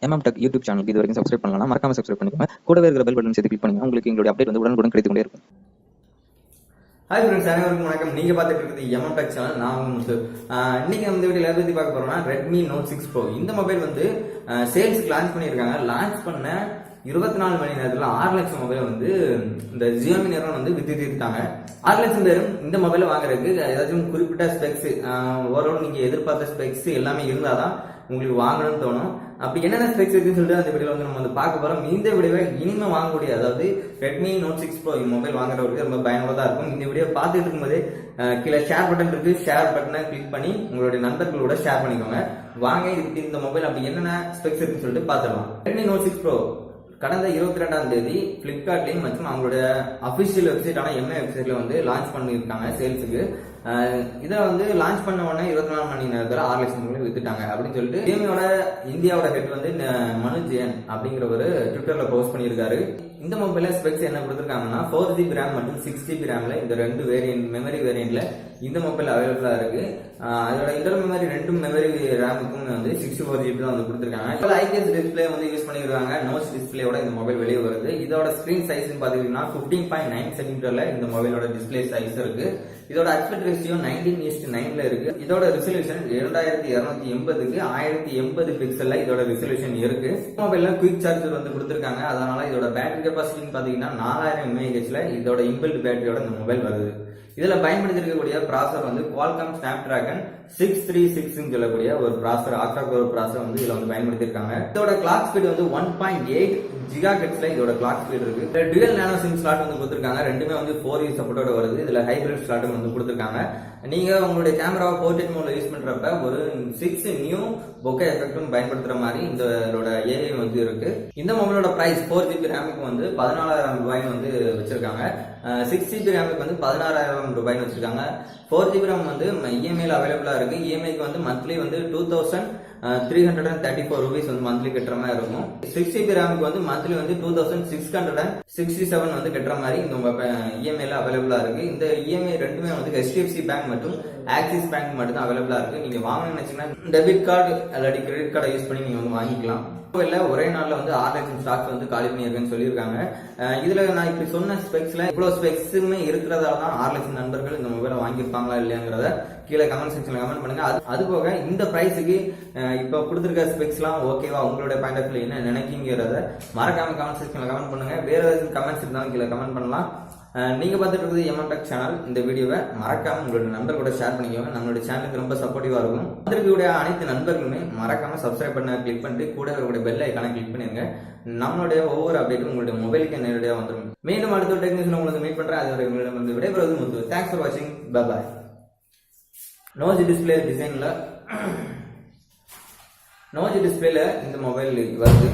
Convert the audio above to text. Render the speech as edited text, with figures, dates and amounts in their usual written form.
Tech YouTube சேனலுக்கு இது வரைக்கும் சப்ஸ்கிரைப் பண்ணலாம், மறக்காம சப்ஸ்கிரைப் பண்ணிக்கோங்க. கூடவே இருக்கிற பெல் பட்டன் சேர்த்து கிளிக் பண்ணுங்க. உங்களுக்கு எங்களுடைய அப்டேட் வந்து உடனுக்குடன் கிடைத்துக்கொண்டே இருக்கும். ஹாய் ஃப்ரெண்ட்ஸ், அனைவருக்கும் வணக்கம். நீங்க பார்த்துட்டு இருக்கிறது Tech சேனல். நான் முத்து. இன்னைக்கு நம்ம இந்த வீடியோல எதை பத்தி பார்க்க போறோம்னா Redmi Note 6 Pro. இந்த மொபைல் வந்து சேல்ஸ்க்கு லான்ச் பண்ணியிருக்காங்க. லான்ச் பண்ண 24 மணி நேரத்துல 6 லட்சம் மொபைலை வந்து இந்த Xiaomi நிறுவனம் வந்து வித்து தீர்த்தாங்க. 6 லட்சம் பேரும் இந்த மொபைலை வாங்குறதுக்கு ஏதாச்சும் குறிப்பிட்ட ஸ்பெக்ஸ், ஓரளவு நீங்க எதிர்பார்த்த ஸ்பெக்ஸ் எல்லாமே இருந்தாதான் உங்களுக்கு வாங்கணும்னு தோணும். அப்படி என்னென்ன ஸ்பெக்ஸ் இருக்குன்னு சொல்லிட்டு அந்த வீடியோல வந்து நம்ம வந்து பார்க்க போறோம். இந்த வீடியோவை இனிமே வாங்கக்கூடிய, அதாவது Redmi Note 6 Pro மொபைல் வாங்குறவங்களுக்கு ரொம்ப பயனுள்ளதா இருக்கும். இந்த வீடியோ பார்த்துட்டு இருக்கும்போது கீழே ஷேர் பட்டன் இருக்கு, ஷேர் பட்டனை கிளிக் பண்ணி உங்களுடைய நண்பர்களோட ஷேர் பண்ணிக்கோங்க. வாங்க இதுக்கு இந்த மொபைல் அப்படி என்னென்ன ஸ்பெக்ஸ் இருக்குன்னு சொல்லிட்டு பார்த்துடலாம். Redmi Note 6 Pro கடந்த 22ஆம் தேதி பிளிப்கார்ட்லயும் மற்றும் அவங்களுடைய அபிஷியல் வெப்சைட்டான MI வெப்சைட்ல வந்து லான்ச் பண்ணியிருக்காங்க சேல்ஸுக்கு. இதை வந்து லான்ச் பண்ண உடனே 24 மணி நேரத்தில் 6 லட்சம் மொபைல் வித்துட்டாங்க அப்படின்னு சொல்லிட்டு Xiaomiயோட இந்தியாவோட ஹெட் வந்து மனு ஜெயன் அப்படிங்கிற ஒரு ட்விட்டர்ல போஸ்ட் பண்ணியிருக்காரு. இந்த மொபைல ஸ்பெக்ஸ் என்ன கொடுத்துருக்காங்கன்னா 4GB RAM மற்றும் 6GB RAMல இந்த ரெண்டு வேரியன்ட் மெமரி வேரியன்ட்ல இந்த மொபைல் அவைலபிளா இருக்கு. அதோட இன்டர்னல் மெமரி ரெண்டு மெமரி ரேமுக்கும் வந்து 64GB தான் வந்து கொடுத்துருக்காங்க. IPS டிஸ்பிளே வந்து யூஸ் பண்ணிருக்காங்க. நோஸ் டிஸ்பிளேயோட இந்த மொபைல் வெளியே வருது. இதோட ஸ்கிரீன் சைஸ் பாத்தீங்கன்னா 15.9 சென்டிமீட்டர்ல இந்த மொபைலோட டிஸ்பிளே சைஸ் இருக்கு. இதோட அஸ்பெக்ட் ரேஷியோ 19:9ல இருக்கு. இதோட ரெசல்யூஷன் 2280க்கு 1080 பிக்சல்ல இதோட ரெசல்யூஷன் இருக்கு. மொபைல்ல குயிக் சார்ஜர் வந்து கொடுத்திருக்காங்க. அதனால இதோட பேட்டரி கெபாசிட்டி பாத்தீங்கன்னா 4000 mAhல இதோட இன்பில்ட் பேட்டரியோட இந்த மொபைல் வருது. இதுல பயன்படுத்திருக்கக்கூடிய ப்ராசஸர் வந்து Qualcomm Snapdragon 636 சொல்லக்கூடிய ஒரு ப்ராசஸர், ஆக்டா கோர் ப்ராசஸர் வந்து இதுல வந்து பயன்படுத்திருக்காங்க. இதோட கிளாக் ஸ்பீட் வந்து 1.8 GHz இதோட கிளாக் ஸ்பீட் இருக்கு. இதுல டுவல் நானோ சிம் ஸ்லாட் வந்து கொடுத்திருக்காங்க. ரெண்டுமே வந்து 4U சப்போர்ட்டோட வருது. இதுல ஹைபிரிட் ஸ்லாட் வந்து கொடுத்திருக்காங்க. நீங்க உங்களுடைய கேமராவை போர்ட்ரேட் மோட்ல யூஸ் பண்றப்ப ஒரு 6 நியூ பொக்கே எஃபெக்டும் பயன்படுத்துற மாதிரி இதோட AI வந்து இருக்கு. இந்த மொபைலோட பிரைஸ் 4GB ரேமுக்கு வந்து 14,000 ரூபாய்னு வந்து வச்சிருக்காங்க. 6GB ரேமுக்கு வந்து 16,000 ரூபாய்னு வச்சிருக்காங்க. 4GB RAM வந்து EMIல அவைலபிளா இருக்கு. EMIக்கு வந்து மந்த்லி வந்து 2,334 rupees வந்து மந்த்லி கட்டுற மாதிரி இருக்கும். 6GB ரேமுக்கு வந்து மந்த்லி வந்து 2,667 வந்து கட்டுற மாதிரி இந்த EMIல அவைலபிளா இருக்கு. இந்த EMI ரெண்டுமே வந்து HDFC பேங்க் மற்றும் ஆக்சிஸ் பேங்க் மட்டும் தான் அவைலபிளா இருக்கு. நீங்க வாங்கணும்னு நினைச்சீங்கன்னா டெபிட் கார்டு அல்லது கிரெடிட் கார்டை யூஸ் பண்ணி நீங்க வந்து வாங்கிக்கலாம். ஒரே நாள்ல வந்து 6 லட்சம் ஸ்டாக்ஸ் வந்து காலி பண்ணியிருக்கேன்னு சொல்லியிருக்காங்க. இதுல நான் இப்படி சொன்ன ஸ்பெக்ஸ்ல இவ்வளவு ஸ்பெக்ஸுமே இருக்கிறதால தான் 6 லட்சம் நண்பர்கள் இந்த மொபைலை வாங்கியிருப்பாங்களா இல்லையாங்கிறத கீழே கமெண்ட் செக்ஷன்ல கமெண்ட் பண்ணுங்க. அது போக இந்த பிரைஸுக்கு இப்ப கொடுத்திருக்க ஸ்பெக்ஸ் எல்லாம் ஓகேவா, உங்களுடைய பாயிண்ட் ஆஃப் வியூ என்ன நினைக்கிறத மறக்காம கமெண்ட் செக்ஷன்ல கமெண்ட் பண்ணுங்க. வேற ஏதாச்சும் கமெண்ட்ஸ் இருந்தாலும் கீழே கமெண்ட் பண்ணலாம். நீங்க பார்த்துட்டு இருக்கிறது Tech சேனல். இந்த வீடியோவை மறக்காம உங்களோட நண்பர்களோட ஷேர் பண்ணிக்கோங்க. நம்மளுடைய சேனலுக்கு ரொம்ப சப்போர்ட்டிவா இருக்கும். அதற்குடைய அனைத்து நண்பர்களுமே மறக்காம சப்ஸ்கிரைப் பண்ண கிளிக் பண்ணிட்டு கூட இருக்கக்கூடிய பெல் ஐக்கானை கிளிக் பண்ணிருங்க. நம்மளுடைய ஒவ்வொரு அப்டேட்டும் உங்களுடைய மொபைலுக்கு நேரடியாக வந்துடும். மீண்டும் அடுத்த டெக்னிஷன் உங்களுக்கு மீட் பண்றேன். அதுவரை உங்களிடம் விடைபெறுவது முத்து. தேங்க்ஸ் ஃபார் வாட்சிங். Bye bye. நோஜ் டிஸ்பிளே டிசைன்ல நோஜ் டிஸ்பிளேல இந்த மொபைல் வருது.